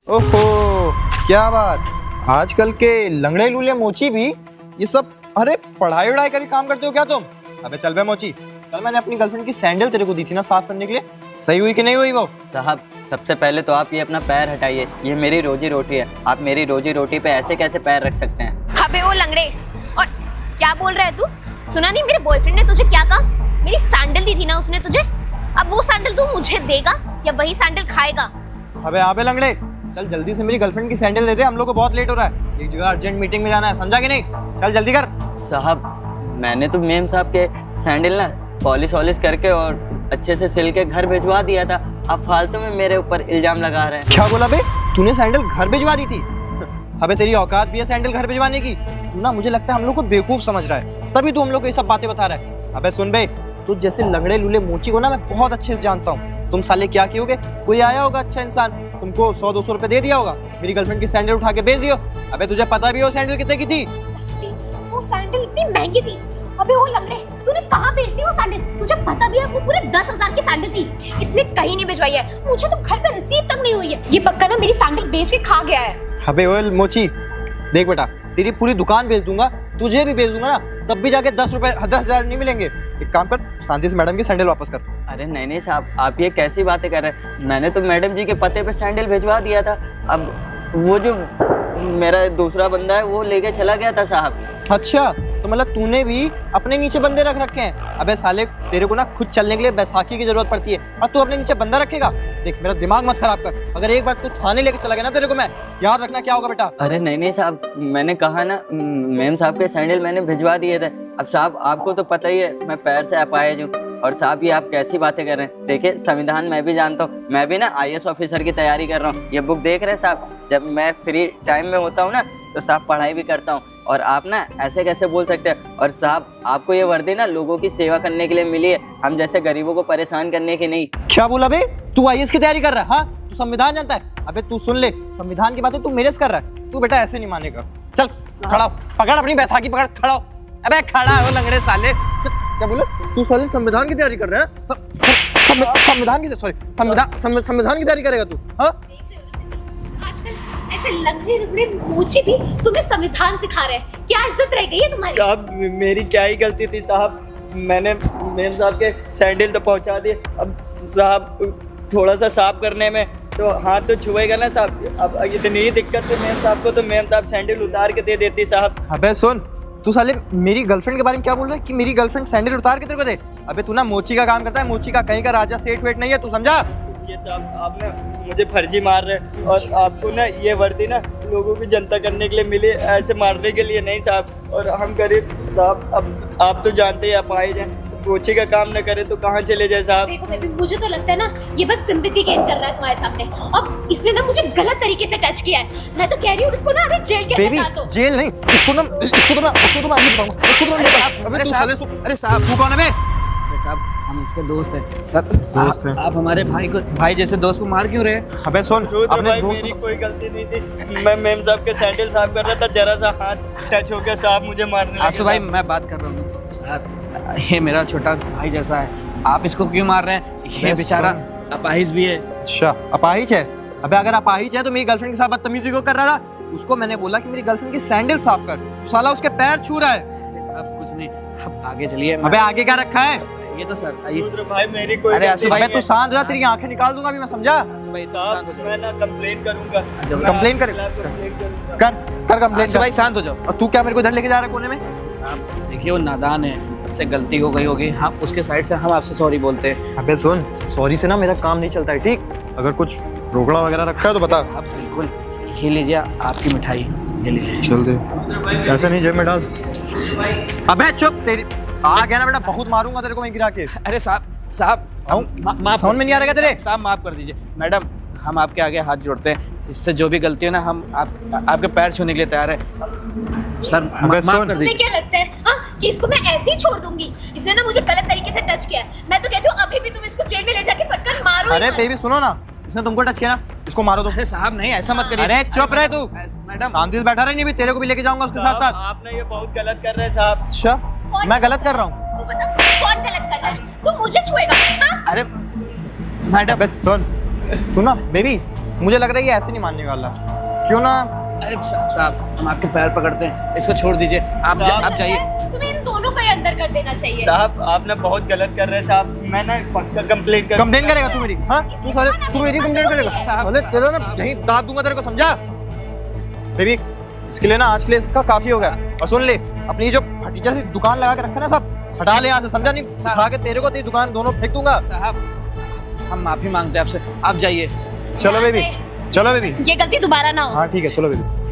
ओहो, क्या बात। आजकल के लंगड़े लूले मोची भी ये सब, अरे पढ़ाई वढ़ाई का भी काम करते हो क्या तुम? अबे चल बे मोची, कल मैंने अपनी गर्लफ्रेंड की सैंडल तेरे को दी थी ना साफ करने के लिए, सही हुई कि नहीं हुई वो? साहब सबसे पहले तो आप ये अपना पैर हटाइए, ये मेरी रोजी रोटी है। आप मेरी रोजी रोटी पे ऐसे कैसे पैर रख सकते हैं? अबे वो लंगड़े, और क्या बोल रहा है तू? सुना नहीं मेरे बॉयफ्रेंड ने तुझे क्या कहा? मेरी सैंडल दी थी ना उसने तुझे, अब वो सैंडल तू मुझे देगा या वही सैंडल खाएगा? अबे आबे लंगड़े, चल जल्दी से मेरी गर्लफ्रेंड की सैंडल दे दे, हम लोग को बहुत लेट हो रहा है, एक जगह अर्जेंट मीटिंग में जाना है, समझा कि नहीं? चल जल्दी कर। साहब मैंने तो मेम साहब के सैंडल ना पॉलिश वॉलिश करके और अच्छे से सिल के घर भिजवा दिया था। आप फालतू में मेरे ऊपर इल्जाम लगा रहे हैं। क्या बोला बे? तूने सैंडल घर भिजवा दी थी? अबे तेरी औकात भी है सैंडल घर भिजवाने की? तू ना मुझे लगता है हम लोग को बेवकूफ समझ रहा है, तभी तू हम लोग को ये सब बातें बता रहा है। अबे सुन बे, तू जैसे लंगड़े लूले मोची को ना मैं बहुत अच्छे से जानता हूँ। तुम साले क्या कियोगे, कोई आया होगा अच्छा इंसान, तुमको 100-200 रुपए दे दिया होगा, मेरी गर्लफ्रेंड की सैंडल उठा के बेच दियो। अबे तुझे पता भी हो सैंडल कितने की थी? वो सैंडल इतनी महंगी थी। अबे वो लंगड़े, तूने कहाँ बेच दी वो सैंडल? तुझे पता भी है वो पूरे 10,000 की सैंडल थी, इसने कहीं नहीं भिजवाई है, मुझे तो घर पे रिसीव तक नहीं हुई है। ये पक्का ना मेरी सैंडल बेच के खा गया है। अबे ओए मोची, देख बेटा, तेरी पूरी दुकान बेच दूंगा, तुझे भी बेच दूंगा ना, तब भी जाके 10,000 नहीं मिलेंगे। एक काम कर, शांति से मैडम की सैंडल वापस कर। अरे नहीं साहब, आप ये कैसी बातें कर रहे हैं? मैंने तो मैडम जी के पते पे सैंडल भिजवा दिया था। अब वो जो मेरा दूसरा बंदा है वो लेके चला गया था साहब। अच्छा, तो मतलब तूने भी अपने नीचे बंदे रख रखे हैं? अबे साले, तेरे को ना खुद चलने के लिए बैसाखी की जरूरत पड़ती है और तू अपने नीचे बंदा रखेगा? देख मेरा दिमाग मत खराब कर, अगर एक बार तू थाने लेके चला गया ना तेरे को मैं, याद रखना क्या होगा बेटा। अरे नहीं साहब, मैंने कहा ना मेम साहब के सैंडल मैंने भिजवा दिए थे। अब साहब आपको तो पता ही है मैं पैर से अपाहिज हूँ, और साहब ये आप कैसी बातें कर रहे हैं? देखिए संविधान मैं भी जानता हूँ, मैं भी ना IAS ऑफिसर की तैयारी कर रहा हूँ। ये बुक देख रहे हैं साहब, जब मैं फ्री टाइम में होता हूँ ना तो साहब पढ़ाई भी करता हूँ, और आप ना ऐसे कैसे बोल सकते हैं? और साहब आपको ये वर्दी ना लोगों की सेवा करने के लिए मिली है, हम जैसे गरीबों को परेशान करने की नहीं। क्या बोला बे? तू IAS की तैयारी कर रहा है? हाँ, तू संविधान जानता है? अबे तू सुन ले, संविधान की बातें तू मेरे से कर रहा है, तू बेटा ऐसे नहीं मानेगा। चल खड़ा हो, पकड़ अपनी बैसाखी पकड़, खड़ा हो। अबे खड़ा हो लंगड़े साले। क्या बोला तू? साले संविधान की तैयारी कर रहा है? संविधान की, सॉरी, संविधान की तैयारी करेगा तू? हाँ, आजकल ऐसे लंगड़े लंगड़े मोची भी तुम्हें संविधान सिखा रहे हैं, क्या इज्जत रह गई है तुम्हारी? साहब मेरी क्या ही गलती थी साहब, मैंने मेम साहब के सैंडल तो पहुंचा दिए, अब साहब थोड़ा सा साफ करने में तो हाथ तो छुएगा ना साहब। अब इतनी ही दिक्कत थी मेम साहब को, तो मेम साहब सैंडल उतार के दे देती साहब। अबे सुन, तू साले मेरी गर्लफ्रेंड के बारे में क्या बोल रहा है कि मेरी गर्लफ्रेंड सैंडल उतार के तेरे को दे? अबे तू ना मोची का काम करता है, मोची का कहीं का राजा सेठ वेठ नहीं है, तू समझा? ये साहब आप ना मुझे फर्जी मार रहे हैं, और आपको ना ये वर्दी ना लोगों की जनता करने के लिए मिली, ऐसे मारने के लिए नहीं साहब। और हम गरीब साहब, अब आप तो जानते हैं अपाहिज हैं, कोची का काम न करे तो कहाँ चले जाए साहब? देखो बेबी, मुझे तो लगता है ना ये बस सिंपैथी गेन कर रहा है तुम्हारे सामने, और इसने ना मुझे गलत तरीके से टच किया है। मैं तो कह रही हूँ इसको ना अभी जेल के अंदर डाल दो। जेल नहीं, इसको तो मैं आगे बताऊंगा, इसको तो मैं बताऊंगा। अबे तू साले, अरे साहब तू कौन है बे? साहब हम इसके दोस्त हैं सर। दोस्त हैं? आप हमारे भाई जैसे दोस्त को मार क्यों रहे हैं? अबे सुन, रुद्र अपने भाई दोस्त मेरी कोई गलती नहीं थी, मैं मेम साहब के सैंडल साफ कर रहा था, जरा सा हाथ टच हो गया साहब, मुझे मारने लगे। आंसू भाई मैं बात कर रहा हूँ सर, ये मेरा छोटा भाई जैसा है, आप इसको क्यों मार रहे हैं? ये बेचारा अपाहिज भी है। अच्छा अपाहिज है? अबे अगर अपाहिज है तो मेरी गर्लफ्रेंड के साथ बदतमीजी क्यों कर रहा था? उसको मैंने बोला कि मेरी गर्लफ्रेंड की सैंडल साफ कर, तो साला उसके पैर छू रहा है। अरे साहब कुछ नहीं, अब आगे चलिए। अबे आगे क्या रखा है? ये तो सर आइए। रुद्र भाई मेरी कोई अरे आंसू भाई, अबे तू शांत हो जा, तेरी आंखें निकाल दूंगा अभी मैं, समझा? आंसू भाई साहब शांत हो जाओ। मैं ना कंप्लेन करूंगा। कंप्लेन कर, कर कंप्लेन आंसू भाई कर। शांत हो जाओ। और तू क्या मेरे को इधर लेके जा रहा है कोने में? साहब देखिए वो नादान है, उससे गलती हो गई होगी, हम उसके साइड से हम आपसे सॉरी बोलते हैं। अबे सुन, सॉरी से ना मेरा काम नहीं चलता है, ठीक? अगर कुछ रोकड़ा वगैरह रखा है तो बता। आप बिल्कुल, ये लीजिए आपकी मिठाई, ये लीजिए। चल दे, ऐसे नहीं जेब में डाल। अबे चुप, तेरी आ गया ना बेटा, बहुत मारूंगा तेरे को मैं गिरा के। अरे साहब माफ, समझ में नहीं आ रहा क्या तेरे? साहब माफ कर दीजिए। मैडम हम आपके आगे हाथ जोड़ते हैं, इससे जो भी गलती है ना हम आपके पैर छूने के लिए तैयार है सर, माफ कर तुम्हें दीजिए। क्या लगता है हाँ कि इसको मैं ऐसे ही छोड़ दूंगी? इसने ना मुझे गलत तरीके से टच किया है, मैं तो कहती हूँ अभी भी तुम इसको जेल में ले जाके फटकर मारो। अरे बेबी सुनो ना, इसने तुमको टच किया ना, इसको मारो दो। अरे साहब नहीं, ऐसा मत करिए। अरे चुप रहे तू, मैडम शांति से बैठा रहे, नहीं भी तेरे को भी लेके जाऊंगा उसके साथ साथ। आप ना ये बहुत गलत कर रहे हैं साहब। अच्छा मैं गलत कर रहा हूँ? तू बता कौन गलत कर रहा है? तू मुझे छुएगा हाँ? अरे मैडम अबे सुन, तू ना बेबी मुझे लग रहा है ये ऐसे नहीं मानने वाला। क्यों ना, अरे साहब हम आपके पैर पकड़ते हैं, इसको छोड़ दीजिए, आप जाइए। तुम्हें इन दोनों को ही अंदर कर देना चाहिए। साहब आप ना बहुत गलत कर रहे हैं साहब, मैं ना पक्का कंप्लेंट कंप्लेन करेगा तू मेरी? हाँ तू साले तू मेरी कंप्लेन करेगा? साले तेरा ना यहीं दांत दूंगा तेरे को, समझा? बेबी इसके लिए ना आज के लिए इसका काफी हो गया। और सुन ले, अपनी जो फटीचर सी दुकान लगा के रखा ना सब हटा ले यहाँ से, समझा? नहीं उठा के तेरे को तेरी दुकान दोनों फेंक दूंगा। साहब हम माफी मांगते हैं आपसे, आप जाइए। चलो बेबी, चलो बेबी। ये गलती दोबारा ना हो। हाँ ठीक है, चलो बेबी।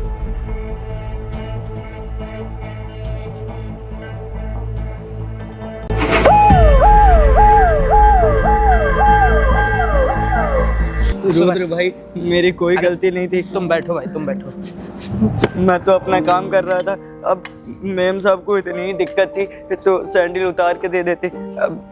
रुद्र भाई मेरी कोई गलती नहीं थी। तुम बैठो भाई, तुम बैठो। मैं तो अपना काम कर रहा था। अब मैम साहब को इतनी ही दिक्कत थी तो सैंडल उतार के दे देते। अब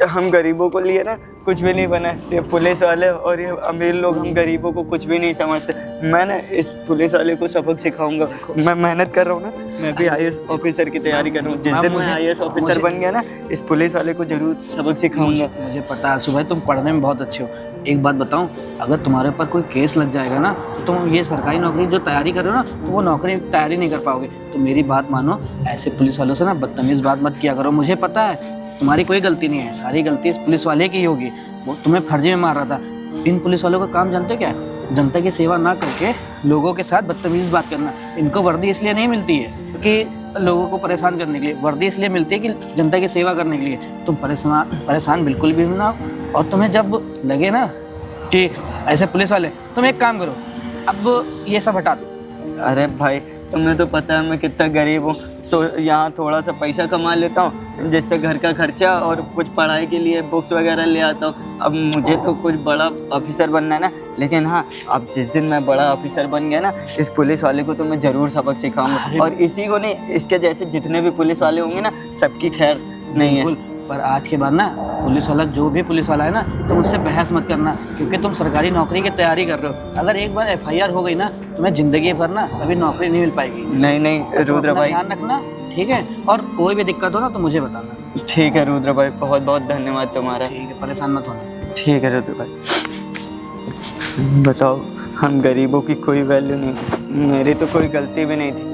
हम गरीबों को लिए ना कुछ भी नहीं बना। ये पुलिस वाले और ये अमीर लोग हम गरीबों को कुछ भी नहीं समझते। मैं ना इस पुलिस वाले को सबक सिखाऊंगा। मैं मेहनत कर रहा हूँ ना, मैं भी IAS ऑफिसर की तैयारी कर रहा हूँ। जिस दिन मैं IAS ऑफिसर बन गया ना, इस पुलिस वाले को जरूर सबक सिखाऊंगा। मुझे पता है आंसू भाई, तुम पढ़ने में बहुत अच्छे हो। एक बात बताऊं, अगर तुम्हारे ऊपर कोई केस लग जाएगा ना तो तुम ये सरकारी नौकरी जो तैयारी कर रहे हो ना, तो वो नौकरी तैयारी नहीं कर पाओगे। तो मेरी बात मानो, ऐसे पुलिस वालों से ना बदतमीज़ बात मत किया करो। मुझे पता है तुम्हारी कोई गलती नहीं है, सारी गलती इस पुलिस वाले की होगी। वो तुम्हें फर्जी में मार रहा था। इन पुलिस वालों का काम जानते हो क्या है? जनता की सेवा ना करके लोगों के साथ बदतमीज़ बात करना। इनको वर्दी इसलिए नहीं मिलती है क्योंकि लोगों को परेशान करने के लिए, वर्दी इसलिए मिलती है कि जनता की सेवा करने के लिए। तुम परेशान बिल्कुल भी ना हो। और तुम्हें जब लगे ना कि ऐसे पुलिस वाले, तुम एक काम करो, अब ये सब हटा दो। अरे भाई तुम्हें तो पता है मैं कितना गरीब हूँ। सो यहाँ थोड़ा सा पैसा कमा लेता हूँ जिससे घर का खर्चा और कुछ पढ़ाई के लिए बुक्स वगैरह ले आता हूँ। अब मुझे तो कुछ बड़ा ऑफिसर बनना है ना। लेकिन हाँ, अब जिस दिन मैं बड़ा ऑफिसर बन गया ना, इस पुलिस वाले को तो मैं ज़रूर सबक सिखाऊंगा। और इसी को नहीं, इसके जैसे जितने भी पुलिस वाले होंगे ना, सबकी खैर नहीं है। पर आज के बाद ना पुलिस वाला, जो भी पुलिस वाला है ना, तुम उससे बहस मत करना क्योंकि तुम सरकारी नौकरी की तैयारी कर रहे हो। अगर एक बार FIR हो गई ना, तुम्हें जिंदगी भर ना कभी नौकरी नहीं मिल पाएगी। नहीं रुद्र भाई, ध्यान रखना, ठीक है? और कोई भी दिक्कत हो ना तो मुझे बताना। ठीक है रुद्र भाई, बहुत बहुत धन्यवाद तुम्हारा। ठीक है, परेशान मत होना। ठीक है रुद्र भाई। बताओ, हम गरीबों की कोई वैल्यू नहीं, मेरी तो कोई गलती भी नहीं थी।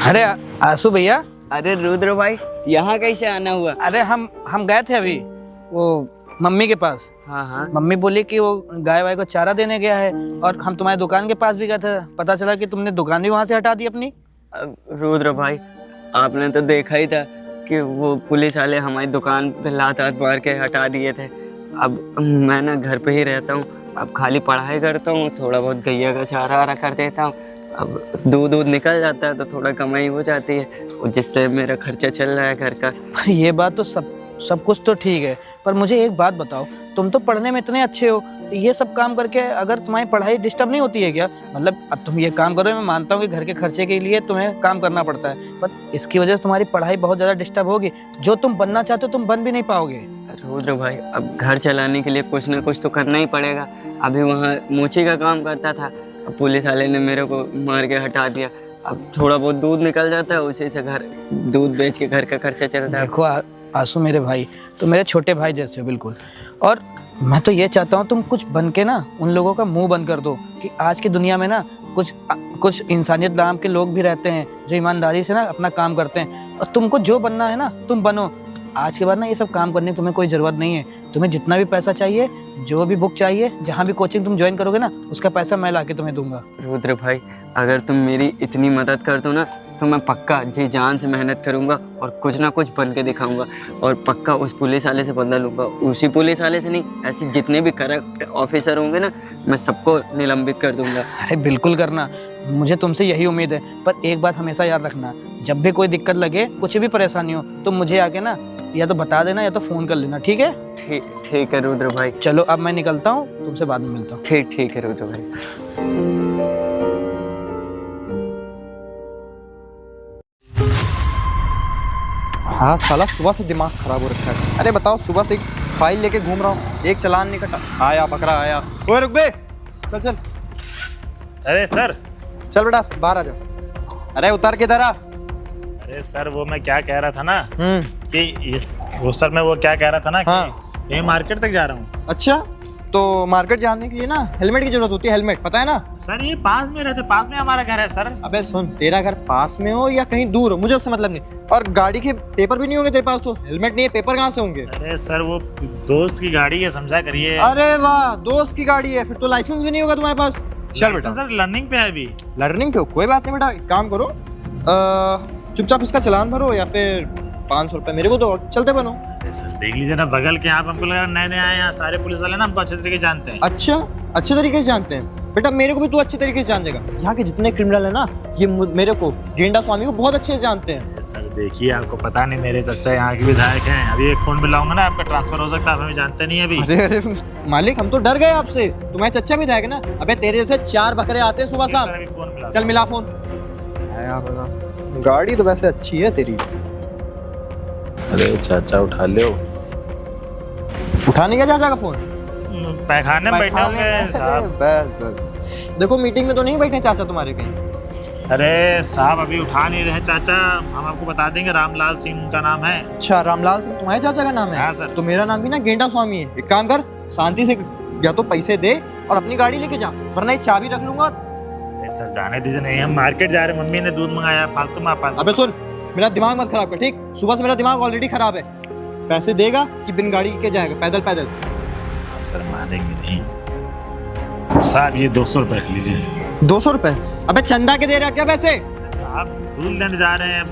अरे आंसू भैया, अरे रुद्र भाई, यहाँ कैसे आना हुआ? अरे हम गए थे अभी वो मम्मी के पास। हाँ। मम्मी बोली कि वो गाय वाय को चारा देने गया है। और हम तुम्हारी दुकान के पास भी गए थे, पता चला कि तुमने दुकान भी वहाँ से हटा दी अपनी। अब रुद्र भाई, आपने तो देखा ही था कि वो पुलिस वाले हमारी दुकान पे लात मार के हटा दिए थे। अब मैं ना घर पे ही रहता हूँ, अब खाली पढ़ाई करता हूँ, थोड़ा बहुत गैया का चारा वारा कर देता हूँ। अब दूध निकल जाता है तो थोड़ा कमाई हो जाती है, जिससे मेरा खर्चा चल रहा है घर का। पर ये बात तो सब कुछ तो ठीक है, पर मुझे एक बात बताओ, तुम तो पढ़ने में इतने अच्छे हो, ये सब काम करके अगर तुम्हारी पढ़ाई डिस्टर्ब नहीं होती है क्या? मतलब अब तुम ये काम करो, मैं मानता हूँ कि घर के खर्चे के लिए तुम्हें काम करना पड़ता है, पर इसकी वजह से तुम्हारी पढ़ाई बहुत ज़्यादा डिस्टर्ब होगी। जो तुम बनना चाहते हो तुम बन भी नहीं पाओगे। रुद्र भाई, अब घर चलाने के लिए कुछ ना कुछ तो करना ही पड़ेगा। अभी वहाँ मोची का काम करता था, अब पुलिस वाले ने मेरे को मार के हटा दिया। अब थोड़ा बहुत दूध निकल जाता है, उसी से घर दूध बेच के घर का खर्चा चलता है। देखो आंसू मेरे भाई, तो मेरे छोटे भाई जैसे हो बिल्कुल। और मैं तो ये चाहता हूँ तुम कुछ बन के ना उन लोगों का मुंह बंद कर दो कि आज की दुनिया में ना कुछ इंसानियत नाम के लोग भी रहते हैं जो ईमानदारी से ना अपना काम करते हैं। और तुमको जो बनना है ना तुम बनो। आज के बाद ना ये सब काम करने की तुम्हें कोई ज़रूरत नहीं है। तुम्हें जितना भी पैसा चाहिए, जो भी बुक चाहिए, जहाँ भी कोचिंग तुम ज्वाइन करोगे ना, उसका पैसा मैं ला के तुम्हें दूंगा। रुद्र भाई, अगर तुम मेरी इतनी मदद कर दो ना, तो मैं पक्का जी जान से मेहनत करूंगा और कुछ ना कुछ बन के दिखाऊंगा। और पक्का उस पुलिस वाले से बदला लूंगा। उसी पुलिस वाले से नहीं, ऐसे जितने भी करप्ट ऑफिसर होंगे ना, मैं सबको निलंबित कर दूंगा। अरे बिल्कुल करना, मुझे तुमसे यही उम्मीद है। पर एक बात हमेशा याद रखना, जब भी कोई दिक्कत लगे, कुछ भी परेशानी हो, तो मुझे आके ना या तो बता देना या तो फ़ोन कर लेना, ठीक है? ठीक है रुद्र भाई। चलो अब मैं निकलता हूँ, तुमसे बाद में मिलता हूँ। ठीक है रुद्र भाई। हाँ साला सुबह से दिमाग खराब हो रखा है। अरे बताओ, सुबह से एक फाइल लेके घूम रहा हूँ, एक चालान नहीं कटा। आया बकरा आया। ओए रुक बे, चल। अरे सर। चल बेटा बाहर आ जा। अरे उतर के इधर आ। अरे सर, वो मैं क्या कह रहा था ना, वो सर मैं वो क्या कह रहा था ना कि हाँ। यही मार्केट तक जा रहा हूँ। अच्छा, तो मार्केट जाने के लिए ना हेलमेट की जरूरत होती है, हेलमेट पता है ना? सर ये पास में रहते, पास में हमारा घर है सर। अबे सुन, तेरा घर पास में हो या कहीं दूर हो मुझे उससे मतलब नहीं, और गाड़ी के पेपर भी नहीं होंगे तेरे पास, तो हेलमेट नहीं है, पेपर कहाँ से होंगे? अरे सर वो दोस्त की गाड़ी है, समझा करिए। अरे वाह, दोस्त की गाड़ी है, फिर तो लाइसेंस भी नहीं होगा तुम्हारे पास। चल बेटा, सर लर्निंग पे है अभी। लर्निंग पे हो, कोई बात नहीं बेटा, एक काम करो, चुपचाप इसका चालान भरो या फिर 500 रुपए मेरे को दो और चलते बनो। अरे सर देख लीजिए ना, बगल के यहाँ पे हमको लग रहा नए नए आए, यहाँ सारे पुलिस वाले ना हमको अच्छे तरीके से जानते हैं। अच्छा, अच्छे तरीके से जानते हैं बेटा, मेरे को भी तू अच्छे तरीके से जान जाएगा। यहाँ के जितने क्रिमिनल है ना, ये मेरे को, गेंडा स्वामी को बहुत अच्छे से जानते हैं। अरे सर देखिए, आपको पता नहीं मेरे चाचा यहाँ के विधायक हैं, अभी एक फोन मिलाऊंगा ना आपका ट्रांसफर हो सकता है, आप हमें जानते नहीं है अभी। अरे अरे मालिक, हम तो डर गए आपसे, तुम्हारे चच्चा भी जाएगा ना। अबे तेरे जैसे 4 बकरे आते हैं सुबह शाम। सर, अभी फोन मिला। चल मिला फोन। गाड़ी तो वैसे अच्छी है तेरी। अरे चाचा उठा ले। उठाने क्या चाचा का फोन? पैखाने में बैठे होंगे साहब। बस बस, देखो मीटिंग में तो नहीं बैठे चाचा तुम्हारे कहीं। अरे साहब अभी उठा नहीं रहे चाचा, हम आपको बता देंगे, रामलाल सिंह उनका नाम है। अच्छा, रामलाल सिंह तुम्हारे चाचा का नाम है? हाँ सर। तो मेरा नाम भी ना गेंडा स्वामी है। एक काम कर, शांति से या तो पैसे दे और अपनी गाड़ी लेके जा, वरना ये चाबी रख लूंगा। अरे सर जाने दीजिए, नहीं हम मार्केट जा रहे हैं, मम्मी ने दूध मंगाया, फालतू में फालतू। अबे सुन, मेरा दिमाग मत खराब कर, ठीक? सुबह से मेरा दिमाग ऑलरेडी खराब है। पैसे देगा कि बिन गाड़ी के जाएगा, पैदल पैदल? सर मानेंगे नहीं साहब, ये 200 रुपए रख लीजिए। 200 रुपए? अबे चंदा के दे रहा क्या पैसे? साहब दूध लेने जा रहे हैं,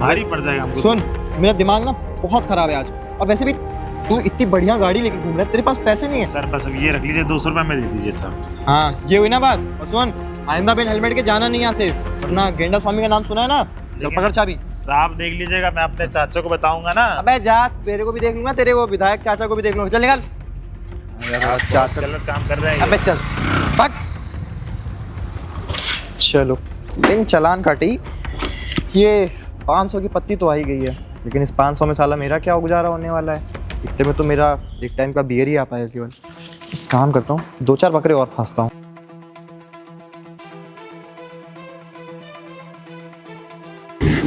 भारी पड़ जाएगा हमको। सुन, मेरा दिमाग ना बहुत खराब है आज, और वैसे भी तू इतनी बढ़िया गाड़ी लेके घूम रहा है, तेरे पास पैसे नहीं है। सर बस अब ये रख लीजिए, 200 रुपए में दे दीजिए साहब। हाँ, ये हुई ना बात। और सुन, आइंदा बिन हेलमेट के जाना नहीं यहाँ से, वरना गेंडा स्वामी का नाम सुना है ना? चल पकड़ चाबी। साहब देख लीजिएगा, मैं अपने चाचा को बताऊंगा ना। अबे जा, तेरे को भी देख लूंगा, तेरे वो विधायक चाचा को भी देख लूंगा। चल निकल। चाचा गलत काम कर रहे हैं। अबे चल भाग। चलो, इन चालान काटी, ये 500 की पत्ती तो आ ही गई है, लेकिन इस 500 में साला मेरा क्या गुजारा होने वाला है? इतने में तो मेरा एक टाइम का बियर ही आ पाएगा केवल। एक काम करता हूँ, 2-4 बकरे और फांसता हूँ।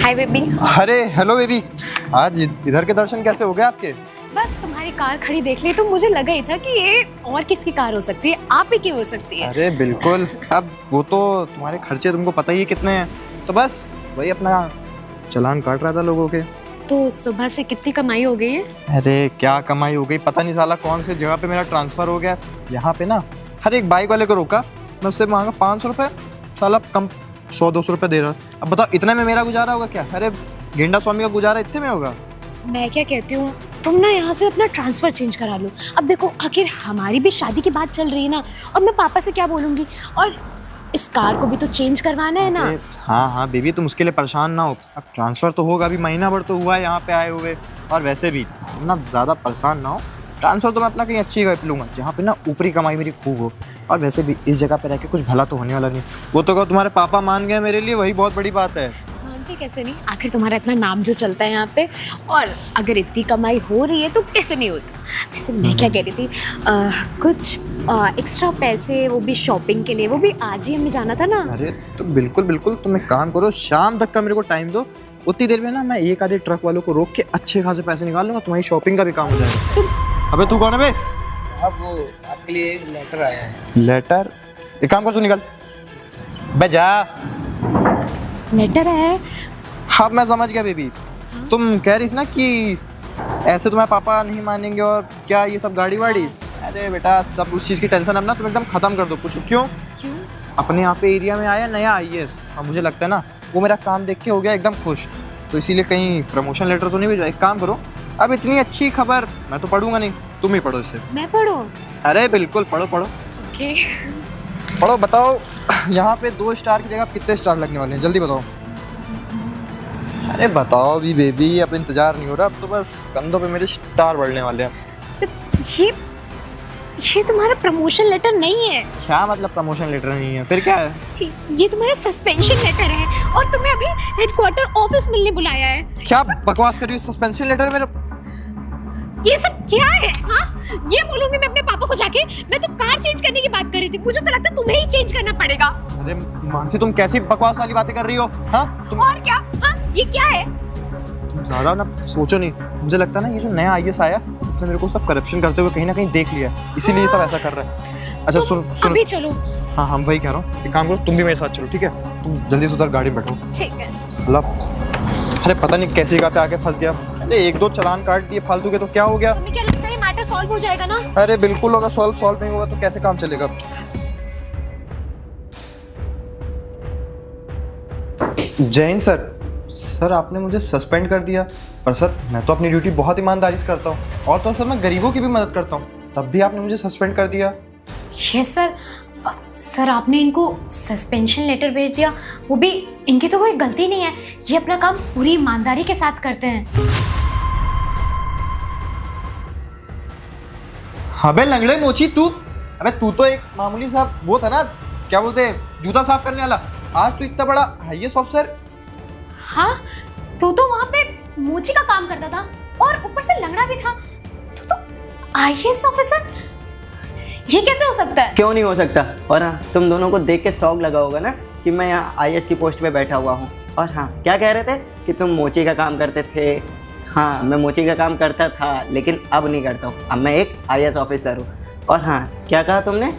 Hi baby. अरे हेलो बेबी, आज इधर के दर्शन कैसे हो गए आपके? बस तुम्हारी कार खड़ी देख ली तो मुझे लगा ही था कि ये और किसकी कार हो सकती है, आप ही की हो सकती है। अरे बिल्कुल, अब वो तो तुम्हारे खर्चे तुमको पता ही है कितने हैं, तो बस वही अपना चालान काट रहा था लोगों के। तो सुबह से कितनी कमाई हो गई है? अरे क्या कमाई हो गई पता नहीं, साला कौन से जगह पे मेरा ट्रांसफर हो गया। यहाँ पे ना हर एक बाइक वाले को रोका, मैं उससे मांगा 500 रुपये, साला कम 100-200 रुपये दे रहा। अब बताओ इतने में मेरा गुजारा होगा क्या? अरे गेंडा स्वामी का गुजारा इतने में होगा? मैं क्या कहती हूँ, तुम ना यहाँ से अपना ट्रांसफर चेंज करा लो। अब देखो, आखिर हमारी भी शादी की बात चल रही है ना, और मैं पापा से क्या बोलूँगी, और इस कार को भी तो चेंज करवाना है ना। हाँ हाँ बेबी, तुम उसके लिए परेशान ना हो, अब ट्रांसफर तो होगा, अभी महीना भर तो हुआ है यहाँ पे आए हुए, और वैसे भी तुम ना ज़्यादा परेशान ना हो। ट्रांसफर तो मैं अपना कहीं अच्छी जगह पे लूँगा, जहाँ पे ना ऊपरी कमाई मेरी खूब हो, और वैसे भी इस जगह पे रह के कुछ भला तो होने वाला नहीं। वो तो कहो तुम्हारे पापा मान गए मेरे लिए, वही बहुत बड़ी बात है। मानते कैसे नहीं, आखिर तुम्हारा इतना नाम जो चलता है यहाँ पे, और अगर इतनी कमाई हो रही है तो कैसे नहीं होता। वैसे मैं क्या कह रही थी, कुछ एक्स्ट्रा पैसे, वो भी शॉपिंग के लिए, वो भी आज ही हमें जाना था ना। अरे तो बिल्कुल बिल्कुल, तुम एक काम करो, शाम तक का मेरे को टाइम दो, उतनी देर में ना मैं एक आधे ट्रक वालों को रोक के अच्छे खासे पैसे निकाल लूँगा, तुम्हारी शॉपिंग का भी काम हो जाएगा। अबे तू कौन है बे? साहब वो आपके लिए एक लेटर आया है। लेटर? एक काम कर, तू निकल बे, जा। लेटर है? हाँ मैं समझ गया बेबी, तुम कह रही थी ना कि ऐसे तुम्हारे पापा नहीं मानेंगे और क्या ये सब गाड़ी वाड़ी। अरे बेटा, सब उस चीज़ की टेंशन अब ना तुम एकदम खत्म कर दो। पूछो क्यों? क्यों? अपने यहाँ पे एरिया में आया नया IAS, और मुझे लगता है ना वो मेरा काम देख के हो गया एकदम खुश, तो इसीलिए कहीं प्रमोशन लेटर तो नहीं भेजा। एक काम करो, अब इतनी अच्छी खबर मैं तो पढ़ूंगा नहीं, तुम ही पढ़ो इसे। मैं पढ़ूं? अरे बिल्कुल पढ़ो पढ़ो। ओके। पढ़ो, बताओ यहाँ पे 2 स्टार की जगह कितने स्टार लगने वाले हैं, जल्दी बताओ। अरे बताओ भी बेबी, अब इंतजार नहीं हो रहा, अब तो बस कंधों पे मेरे स्टार बढ़ने वाले हैं। ये तुम्हारा प्रमोशन लेटर नहीं है। क्या मतलब प्रमोशन लेटर नहीं है? फिर क्या है? ये तुम्हारा सस्पेंशन लेटर है, और तुम्हें अभी हेडक्वार्टर ऑफिस मिलने बुलाया है। क्या बकवास कर रही हो? सस्पेंशन लेटर मेरा? ये सब क्या है? हाँ, ये बोलूंगी मैं अपने पापा को जाके, मैं तो कार चेंज करने की बात कर रही थी, मुझे तो लगता है तुम्हें ही चेंज करना पड़ेगा। अरे मानसी, तुम कैसी बकवास वाली बातें कर रही हो? हाँ तुम और क्या? हाँ, ये क्या है? तुम ज़्यादा ना सोचो नहीं। मुझे लगता है ना ये जो नया IAS आया इसने मेरे को सब करप्शन करते हुए कहीं ना कहीं देख लिया है, इसीलिए ये सब ऐसा कर रहा है। अच्छा सुन सुन, अभी चलो। हाँ हम वही कह रहा हूँ, एक काम करो तुम भी मेरे साथ चलो, ठीक है? तुम जल्दी से उधर गाड़ी में बैठो। ठीक है। मतलब अरे पता नहीं कैसी जगह पे आके फंस गया। अरे 1-2 चालान काट दिए फालतू के तो क्या हो गया? तुम्हें क्या लगता है ये मैटर सॉल्व हो जाएगा ना? अरे बिल्कुल होगा, सॉल्व नहीं होगा तो कैसे काम चलेगा? जैन सर आपने मुझे सस्पेंड कर दिया, पर सर मैं तो अपनी ड्यूटी बहुत ईमानदारी से करता हूँ और तो सर मैं गरीबों की भी मदद करता हूँ, तब भी आपने मुझे सस्पेंड कर दिया। Yes sir. सर आपने इनको सस्पेंशन लेटर भेज दिया, वो भी इनकी तो कोई गलती नहीं है, ये अपना काम पूरी ईमानदारी के साथ करते हैं। अबे लंगड़े मोची तू, अबे तू तो एक मामूली सा वो था ना, क्या बोलते हैं, जूता साफ करने वाला, आज तू इतना बड़ा IAS ऑफिसर। हाँ तू तो वहाँ पे मोची का काम करता था और ऊपर से लंगड़ा भी था, तू तो IAS ऑफिसर, ये कैसे हो सकता है? क्यों नहीं हो सकता? और हाँ, तुम दोनों को देख के शौक लगा होगा ना कि मैं यहाँ IAS की पोस्ट पे बैठा हुआ हूँ। और हाँ, क्या कह रहे थे कि तुम मोची का काम करते थे? हाँ, मैं मोची का काम करता था, लेकिन अब नहीं करता हूँ, अब मैं एक IAS ऑफिसर हूँ। और हाँ, क्या कहा तुमने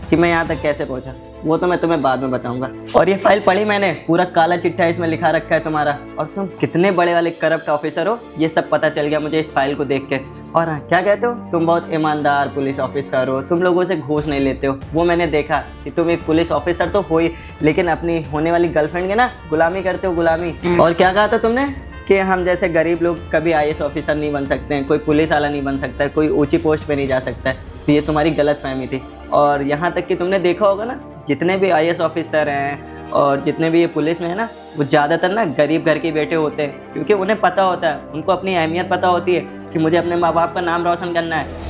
कि मैं यहाँ तक कैसे पहुँचा? वो तो मैं तुम्हें बाद में बताऊंगा। और ये फाइल पढ़ी मैंने, पूरा काला चिट्ठा इसमें लिखा रखा है तुम्हारा, और तुम कितने बड़े वाले करप्ट ऑफिसर हो ये सब पता चल गया मुझे इस फाइल को देख के। और हाँ, क्या कहते हो, तुम बहुत ईमानदार पुलिस ऑफिसर हो, तुम लोगों से घूस नहीं लेते हो। वो मैंने देखा कि तुम एक पुलिस ऑफिसर तो हो ही, लेकिन अपनी होने वाली गर्लफ्रेंड के ना गुलामी करते हो, गुलामी। और क्या कहा था तुमने कि हम जैसे गरीब लोग कभी IAS ऑफिसर नहीं बन सकते हैं, कोई पुलिस वाला नहीं बन सकता है, कोई ऊंची पोस्ट पे नहीं जा सकता है। तो ये तुम्हारी गलत फहमी थी। और यहाँ तक कि तुमने देखा होगा ना, जितने भी IAS ऑफिसर हैं और जितने भी ये पुलिस में है ना, वो ज़्यादातर ना गरीब घर के बेटे होते हैं, क्योंकि उन्हें पता होता है, उनको अपनी अहमियत पता होती है कि मुझे अपने माँ बाप का नाम रोशन करना है।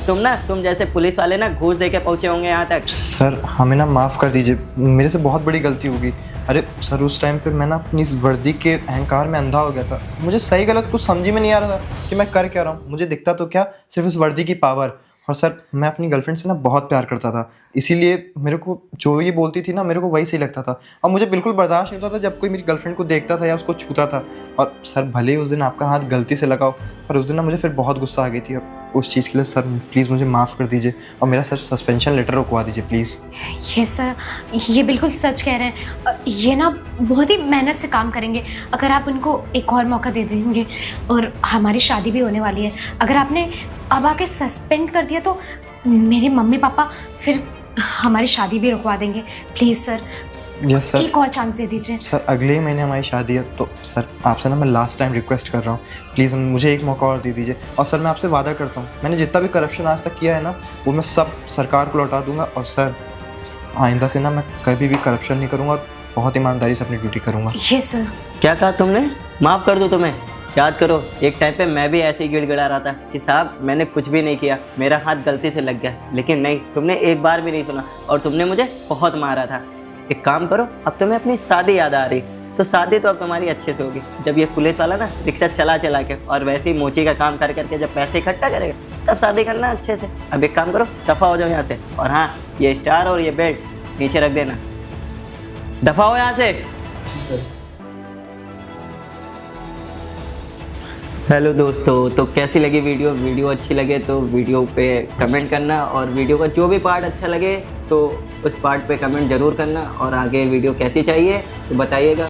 तुम जैसे पुलिस वाले ना घूस दे के पहुँचे होंगे यहाँ तक। सर हमें ना माफ़ कर दीजिए, मेरे से बहुत बड़ी गलती होगी। अरे सर उस टाइम पे मैं ना अपनी इस वर्दी के अहंकार में अंधा हो गया था, मुझे सही गलत कुछ समझ में नहीं आ रहा था कि मैं कर क्या रहा हूँ। मुझे दिखता तो क्या, सिर्फ इस वर्दी की पावर। और सर मैं अपनी गर्लफ्रेंड से ना बहुत प्यार करता था, इसीलिए मेरे को जो ये बोलती थी ना मेरे को वही सही लगता था, और मुझे बिल्कुल बर्दाश्त नहीं होता था जब कोई मेरी गर्लफ्रेंड को देखता था या उसको छूता था। और सर भले ही उस दिन आपका हाथ गलती से लगाओ, पर उस दिन ना मुझे फिर बहुत गुस्सा आ गई थी। और उस चीज़ के लिए सर प्लीज़ मुझे माफ़ कर दीजिए और मेरा सर सस्पेंशन लेटर रुकवा दीजिए प्लीज़। ये सर, ये बिल्कुल सच कह रहे हैं, ये ना बहुत ही मेहनत से काम करेंगे। अगर आप उनको एक और मौका दे देंगे, और हमारी शादी भी होने वाली है, अगर आपने अब आके सस्पेंड कर दिया तो मेरे मम्मी पापा फिर हमारी शादी भी रुकवा देंगे। प्लीज़ सर, यस सर, एक और चांस दे दीजिए। सर अगले ही महीने हमारी शादी है, तो सर आपसे ना मैं लास्ट टाइम रिक्वेस्ट कर रहा हूँ, प्लीज़ मुझे एक मौका और दे दीजिए। और सर मैं आपसे वादा करता हूँ, मैंने जितना भी करप्शन आज तक किया है ना, वो मैं सब सरकार को लौटा दूंगा। और सर आइंदा से ना मैं कभी भी करप्शन नहीं करूँगा और बहुत ईमानदारी से अपनी ड्यूटी करूँगा। ये सर, क्या कहा तुमने? माफ़ कर दो तुम्हें? याद करो, एक टाइम पे मैं भी ऐसे ही गिड़गिड़ा रहा था कि साहब मैंने कुछ भी नहीं किया, मेरा हाथ गलती से लग गया, लेकिन नहीं, तुमने एक बार भी नहीं सुना और तुमने मुझे बहुत मारा था। एक काम करो, अब तुम्हें अपनी शादी याद आ रही, तो शादी तो अब तुम्हारी अच्छे से होगी, जब ये पुलिस वाला ना रिक्शा चला के और वैसे ही मोची का काम कर करके जब पैसे इकट्ठा करेगा, तब शादी करना अच्छे से। अब एक काम करो, दफ़ा हो जाओ यहाँ से। और हाँ, ये स्टार और ये बेल्ट नीचे रख देना, दफ़ा हो यहाँ से। हेलो दोस्तों, तो कैसी लगी वीडियो अच्छी लगे तो वीडियो पे कमेंट करना, और वीडियो का जो भी पार्ट अच्छा लगे तो उस पार्ट पे कमेंट ज़रूर करना, और आगे वीडियो कैसी चाहिए तो बताइएगा।